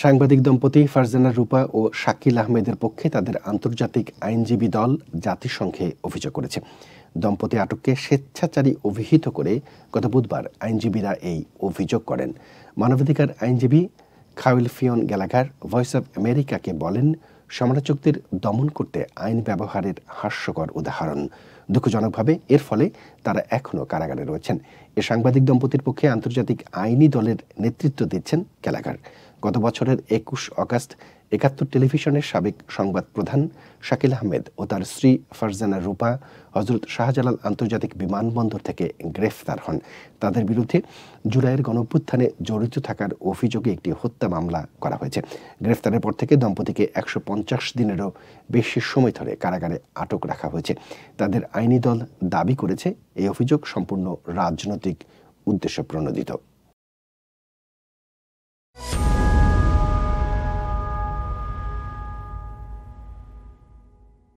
সাংবাদিক দম্পতি ফারজানা রূপা ও শাকিল আহমেদের পক্ষে তাদের আন্তর্জাতিক আইনজীবী দল জাতিসংঘে অভিযোগ করেছে। দম্পতি আটককে স্বেচ্ছাচারী অভিহিত করে গত বুধবার আইনজীবীরা এই অভিযোগ করেন। মানবাধিকার আইনজীবী খাউল ফিওন গ্যালাঘার ভয়েস অব আমেরিকাকে বলেন, সমালোচকদের দমন করতে আইন ব্যবহারের হাস্যকর উদাহরণ। দুঃখজনকভাবে এর ফলে তারা এখনও কারাগারে রয়েছেন। এ সাংবাদিক দম্পতির পক্ষে আন্তর্জাতিক আইনি দলের নেতৃত্ব দিচ্ছেন গ্যালাঘার। গত বছরের ২১ আগস্ট ৭১ টেলিভিশনের সাবেক সংবাদ প্রধান শাকিল আহমেদ ও তার স্ত্রী ফারজানা রূপা হজরত শাহজালাল আন্তর্জাতিক বিমানবন্দর থেকে গ্রেফতার হন। তাদের বিরুদ্ধে জুলাইয়ের গণঅভ্যুত্থানে জড়িত থাকার অভিযোগে একটি হত্যা মামলা করা হয়েছে। গ্রেফতারের পর থেকে দম্পতিকে ১৫০ দিনেরও বেশি সময় ধরে কারাগারে আটক রাখা হয়েছে। তাদের আইনি দল দাবি করেছে এই অভিযোগ সম্পূর্ণ রাজনৈতিক উদ্দেশ্য প্রণোদিত।